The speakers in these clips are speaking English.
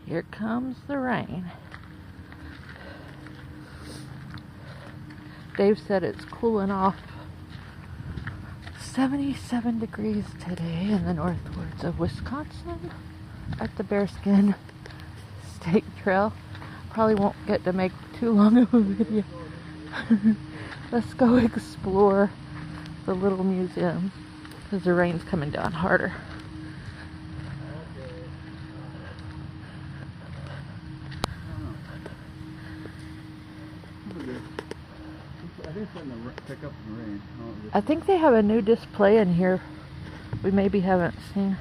Here comes the rain. Dave said it's cooling off. 77 degrees today in the Northwoods of Wisconsin at the Bearskin State Trail. Probably won't get to make too long of a video. Let's go explore the little museum because the rain's coming down harder. I think they have a new display in here we maybe haven't seen.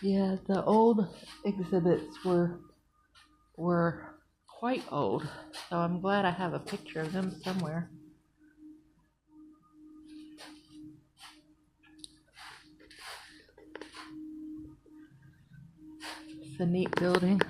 Yeah, the old exhibits were quite old, so I'm glad I have a picture of them somewhere. It's a neat building.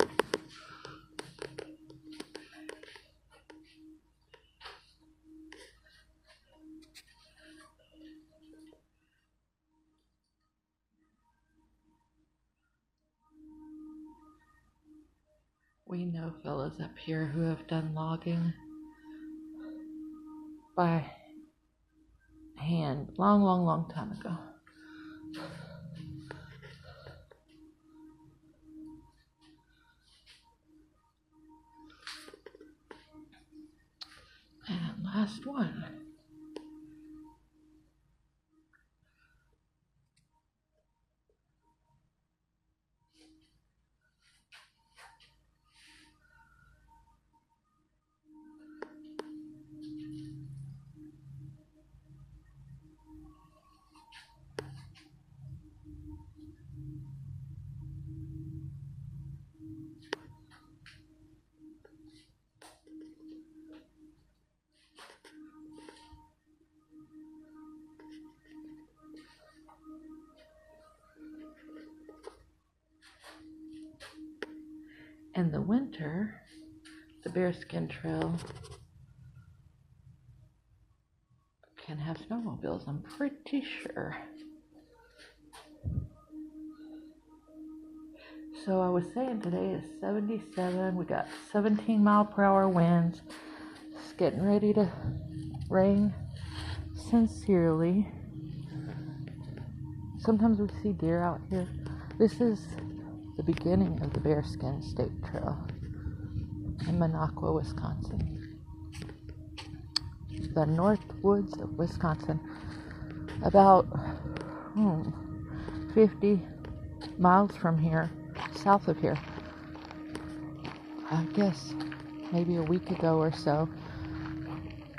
We know fellas up here who have done logging by hand long time ago. And last one. In the winter, the Bearskin Trail can have snowmobiles, I'm pretty sure. So I was saying today is 77, we got 17-mile-per-hour winds. It's getting ready to rain sincerely. Sometimes we see deer out here. This is the beginning of the Bearskin State Trail in Minocqua, Wisconsin. The Northwoods of Wisconsin. About 50 miles from here, south of here. I guess maybe a week ago or so,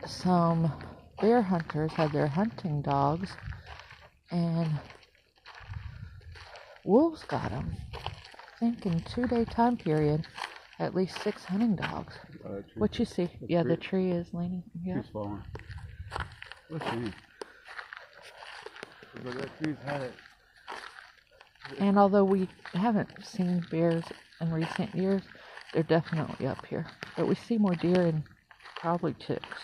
some bear hunters had their hunting dogs and wolves got them. I think in 2-day time period, at least 6 hunting dogs. What you see? Yeah, the tree is leaning. Yeah. Tree's falling. Let's see. But that tree's had it. And although we haven't seen bears in recent years, they're definitely up here. But we see more deer and probably chicks.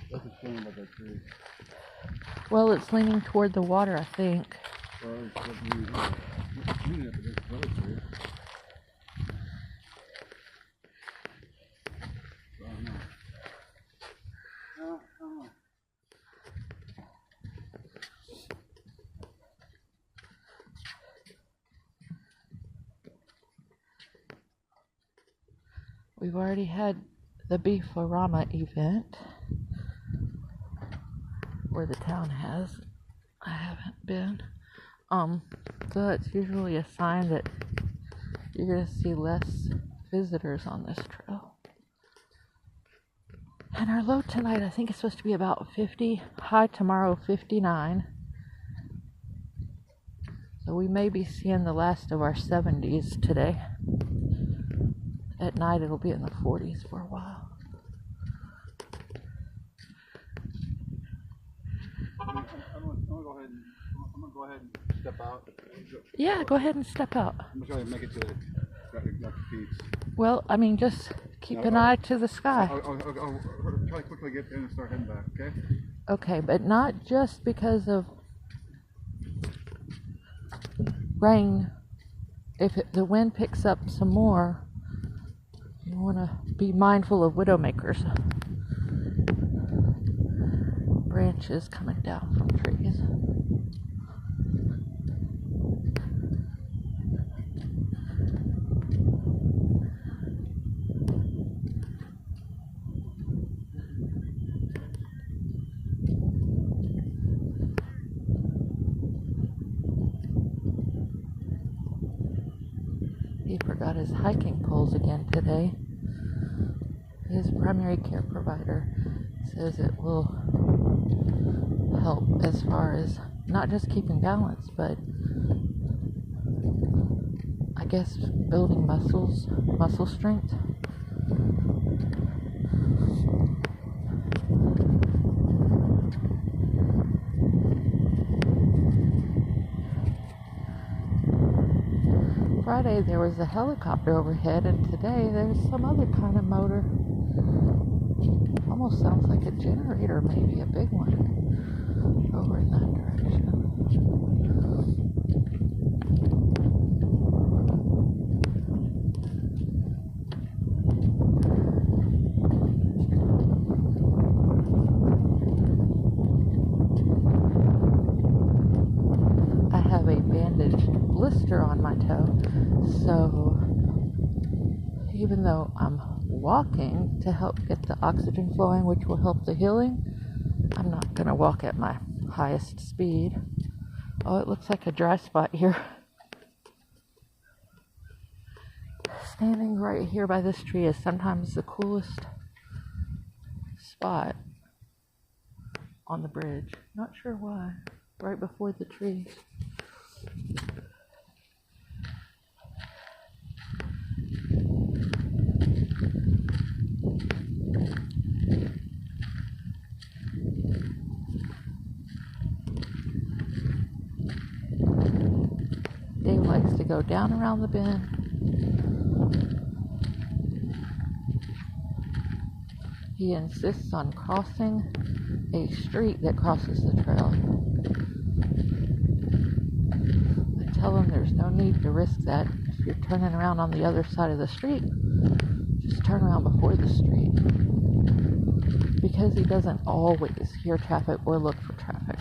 That's a shame about that tree. Well, it's leaning toward the water, I think. Well, it's leaning up against the other tree. I don't know. We've already had the Beef-O-Rama event, where the town has. I haven't been. So it's usually a sign that you're going to see less visitors on this trail. And our low tonight, I think it's supposed to be about 50. High tomorrow, 59. So So we may be seeing the last of our 70s today. At night it'll be in the 40s for a while. I'm gonna go ahead and step out. Yeah, go ahead and step out. I'm gonna try to make it to the peaks. Well, I mean, just keep an eye to the sky. I'll try to quickly get there and start heading back, okay? Okay, but not just because of rain. If the wind picks up some more, you want to be mindful of widowmakers. Branches coming down from trees. He forgot his hiking poles again today. His primary care provider says it will help as far as not just keeping balance, but I guess building muscle strength. Friday there was a helicopter overhead, and today there's some other kind of motor. Almost sounds like a generator, maybe a big one, over in that direction. I have a bandaged blister on my toe, so even though I'm walking to help get the oxygen flowing, which will help the healing, I'm not going to walk at my highest speed. Oh, it looks like a dry spot here. Standing right here by this tree is sometimes the coolest spot on the bridge. Not sure why. Right before the trees. Dave likes to go down around the bend. He insists on crossing a street that crosses the trail. I tell him there's no need to risk that. If you're turning around on the other side of the street, just turn around before the street. Because he doesn't always hear traffic or look for traffic.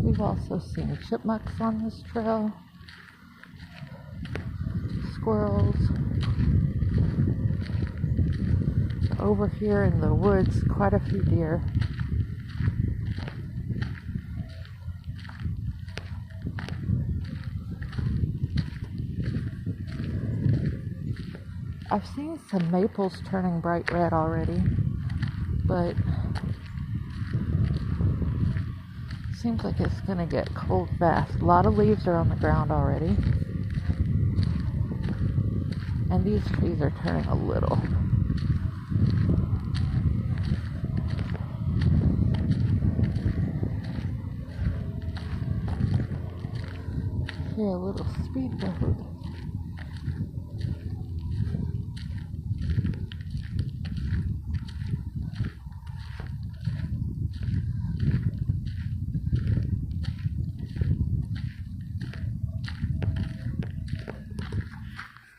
We've also seen chipmunks on this trail, squirrels. Over here in the woods, quite a few deer. I've seen some maples turning bright red already, but seems like it's gonna get cold fast. A lot of leaves are on the ground already, and these trees are turning a little. Hear a little speedboat.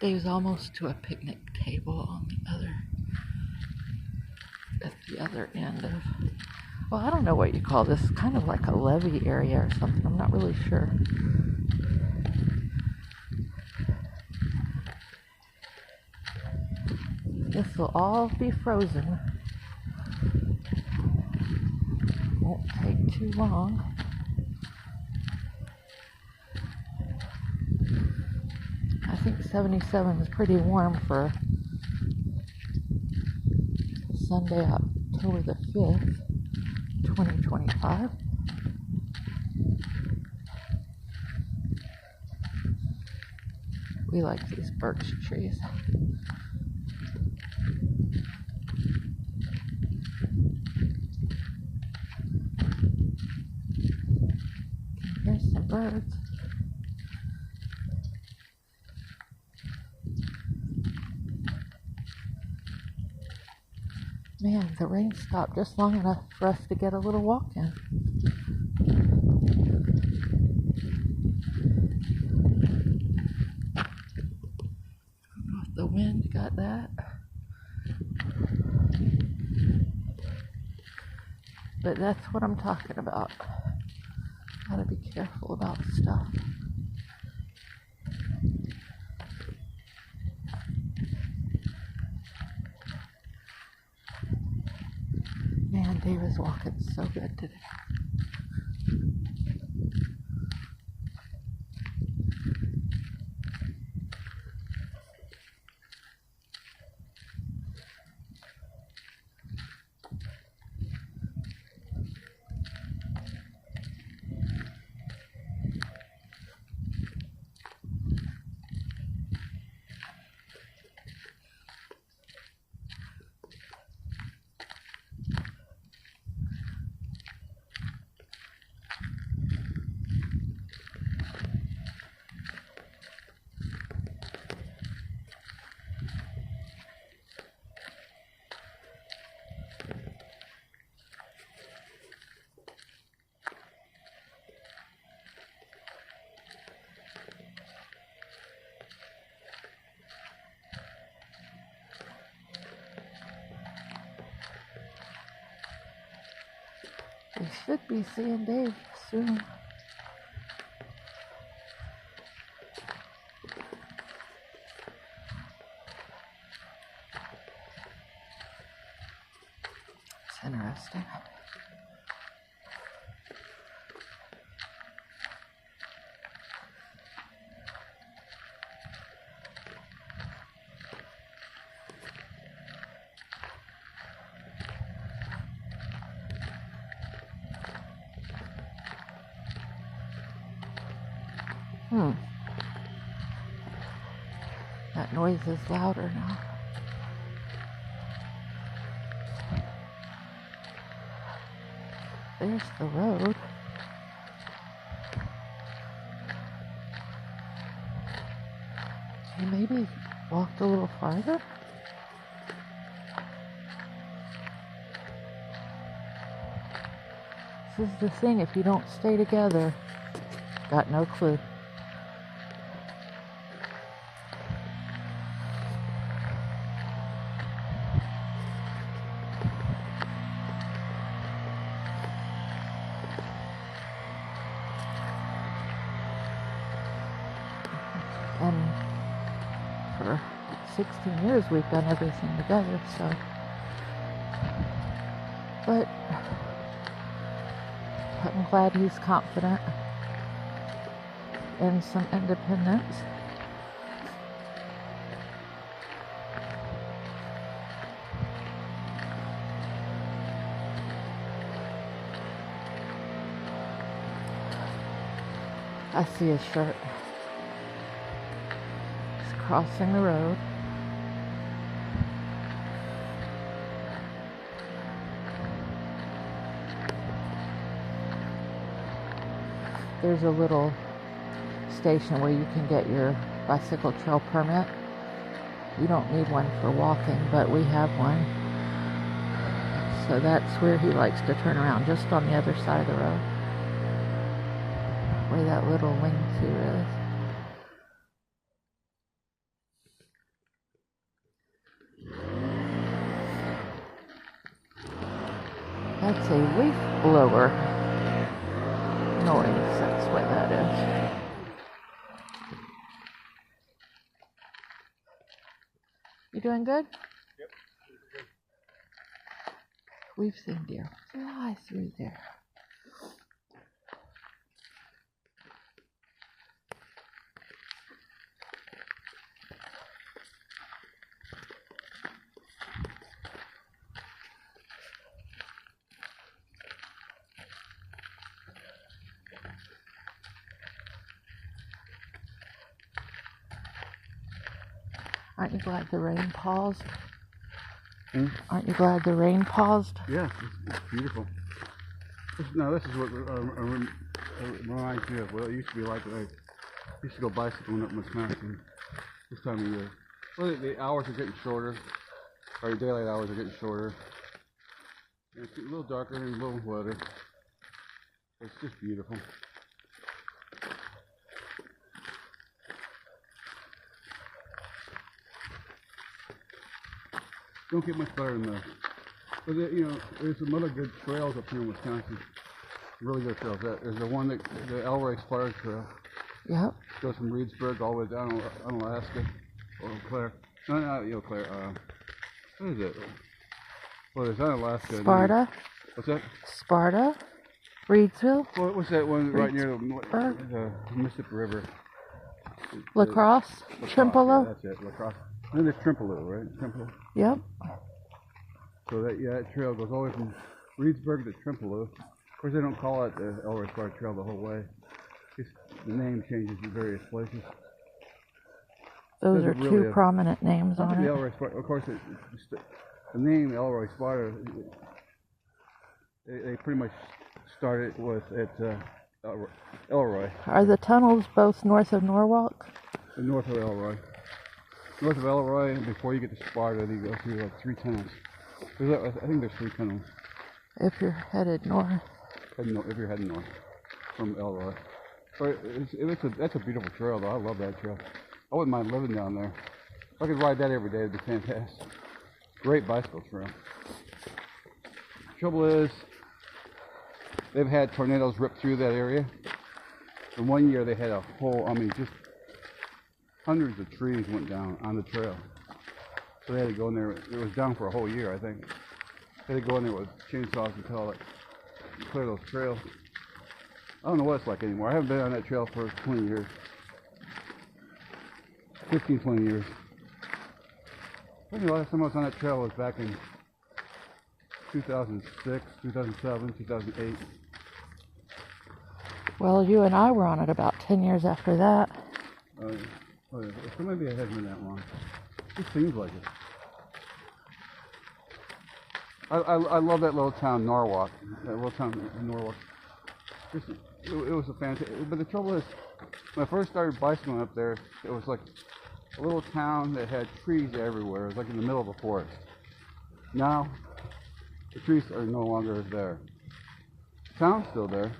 Dave's almost to a picnic table on at the other end of, well, I don't know what you call this, kind of like a levee area or something. I'm not really sure. This will all be frozen. Won't take too long. I think 77 is pretty warm for Sunday, October the 5th, 2025. We like these birch trees. Here's some birds. Man, the rain stopped just long enough for us to get a little walk in. I don't know if the wind got that. But that's what I'm talking about. Gotta be careful about stuff. Man, Dave is walking so good today. We should be seeing Dave soon. It's interesting. That noise is louder now. There's the road. He maybe walked a little farther. This is the thing, if you don't stay together, got no clue. And for 16 years we've done everything together, so. But I'm glad he's confident in some independence. I see his shirt. He's crossing the road. There's a little station where you can get your bicycle trail permit. You don't need one for walking, but we have one. So that's where he likes to turn around, just on the other side of the road, where that little lean-to is. That's a leaf blower noise, that's what that is. You doing good? Yep. We've seen deer fly through there. Aren't you glad the rain paused? Hmm? Aren't you glad the rain paused? Yeah, it's beautiful. This is what reminds me of what it used to be like when I used to go bicycling up in Wisconsin this time of year. Well, the hours are getting shorter, or daylight hours are getting shorter. And it's a little darker and a little wetter. It's just beautiful. Don't get much better than this. But there's some other good trails up here in Wisconsin. Really good trails. There's the one that the Elroy Spire Trail. Yep. Goes from Reedsburg all the way down on Alaska. Or Claire. No, not Claire. What is it? Well, it's not Alaska. Sparta. What's that? Sparta. Reedsville. What's that one right near the Mississippi River? Lacrosse. Trimpolo. Yeah, that's it. Lacrosse. And then there's Trimpolo, right? Trimpolo. Yep. So that trail goes all the way from Reedsburg to Trimpolo. Of course, they don't call it the Elroy Spire Trail the whole way. The name changes in various places. Those are two prominent names on it. The Elroy Spire, of course, the name Elroy Spire, they pretty much started with Elroy. Are the tunnels both north of Norwalk? North of Elroy. North of Elroy, before you get to Sparta, you go through like 3 tunnels. I think there's 3 tunnels. If you're headed north. If you're heading north from Elroy. But that's a beautiful trail, though. I love that trail. I wouldn't mind living down there. If I could ride that every day, it'd be fantastic. Great bicycle trail. Trouble is, they've had tornadoes rip through that area. And one year they had a whole, just hundreds of trees went down on the trail. So they had to go in there. It was down for a whole year, I think. They had to go in there with chainsaws and clear those trails. I don't know what it's like anymore. I haven't been on that trail for 20 years. 15, 20 years. I think the last time I was on that trail was back in 2006, 2007, 2008. Well, you and I were on it about 10 years after that. So maybe I haven't been that long. It seems like it. I love that little town, Norwalk. That little town in Norwalk. It was a fantastic. But the trouble is, when I first started bicycling up there, it was like a little town that had trees everywhere. It was like in the middle of a forest. Now, the trees are no longer there. The town's still there.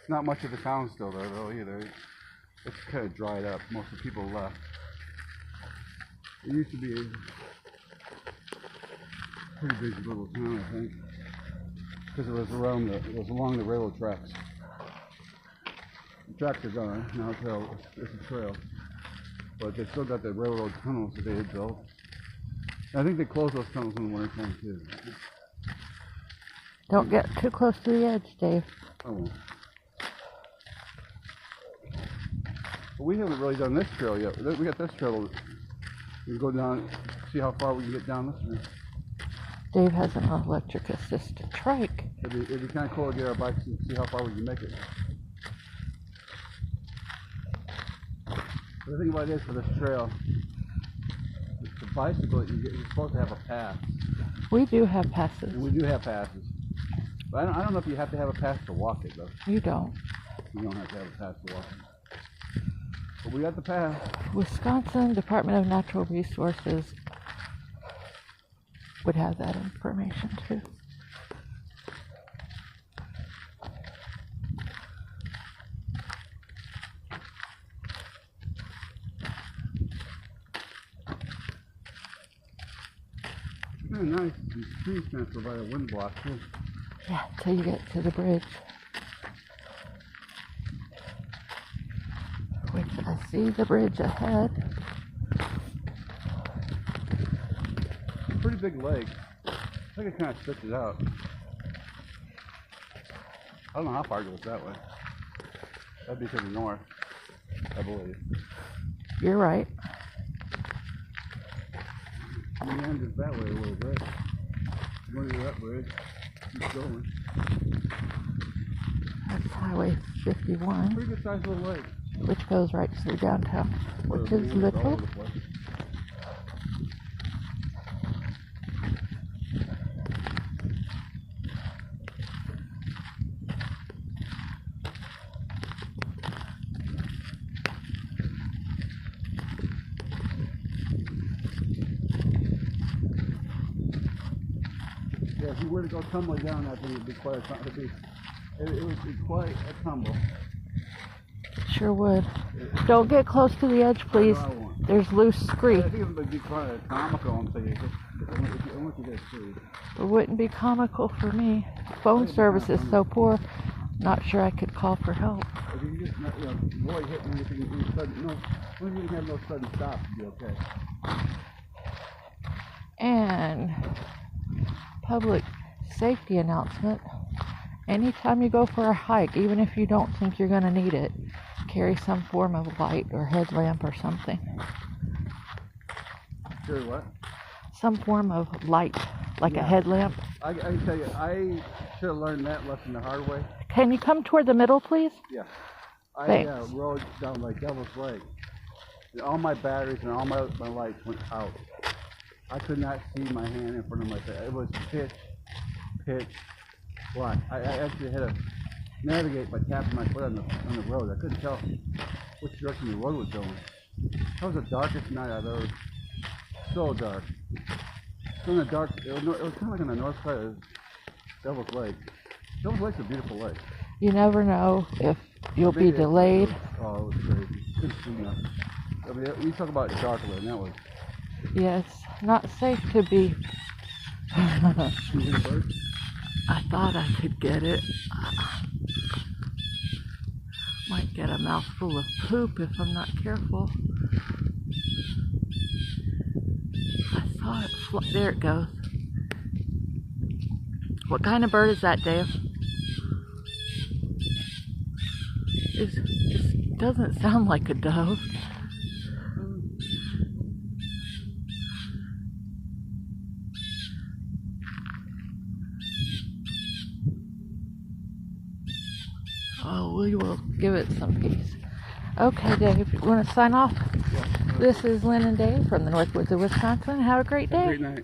Not much of the town's still there though either. It's kind of dried up. Most of the people left. It used to be a pretty big little town, I think, because it was along the railroad tracks. The tracks are gone now. It's a trail, but they still got the railroad tunnels that they had built. And I think they closed those tunnels in the wintertime too. Don't get too close to the edge, Dave. I won't. But we haven't really done this trail yet. We got this trail. We can go down, see how far we can get down this way. Dave has an electric assisted trike. It'd be kind of cool to get our bikes and see how far we can make it. But the thing about it is, for this trail, the bicycle that you get, you're supposed to have a pass. We do have passes. And we do have passes. But I don't know if you have to have a pass to walk it, though. You don't. You don't have to have a pass to walk it. But we got the pass. Wisconsin Department of Natural Resources would have that information too. Very nice. These trees kind of provide a wind block too. Yeah, till you get to the bridge. Which I see the bridge ahead. Pretty big lake. I think it kind of stretches out. I don't know how far it goes that way. That'd be to the north, I believe. You're right. And the end is that way a little bit. Going to that bridge. Keep going. That's Highway 51, Pretty good sized little lake. which goes right through downtown, which is little. if you were to go tumbling down that thing, it'd be quite it would be quite a tumble. Sure would. Don't get close to the edge, please. No, I won't. There's loose scree. I think it would be quite comical until you once you get through. It wouldn't be comical for me. Phone service is so poor. Not sure I could call for help. If you just, avoid hitting anything sudden, no, when you have no sudden stops, you'll be okay. And public safety announcement. Anytime you go for a hike, even if you don't think you're going to need it, carry some form of light or headlamp or something. Carry what? Some form of light, like a headlamp. I can tell you, I should have learned that lesson the hard way. Can you come toward the middle, please? Yeah. Thanks. I rode down like Devil's Lake. And all my batteries and all my lights went out. I could not see my hand in front of my face. It was pitch black. I actually had to navigate by tapping my foot on the road. I couldn't tell which direction the road was going. That was the darkest night I've ever. So dark. So in the dark. It was kind of like on the north side of Devil's Lake. Devil's Lake's a beautiful lake. You never know if you'll be delayed. Oh, it was crazy. Couldn't see nothing. I mean, you talk about dark and that was. Yes, not safe to be. You hear the bird? I thought I could get it. Might get a mouthful of poop if I'm not careful. I saw it. There it goes. What kind of bird is that, Dave? It doesn't sound like a dove. Oh, we will give it some peace. Okay, Dave, you want to sign off? Yeah. This is Lynn and Dave from the Northwoods of Wisconsin. Have a great day. Great night.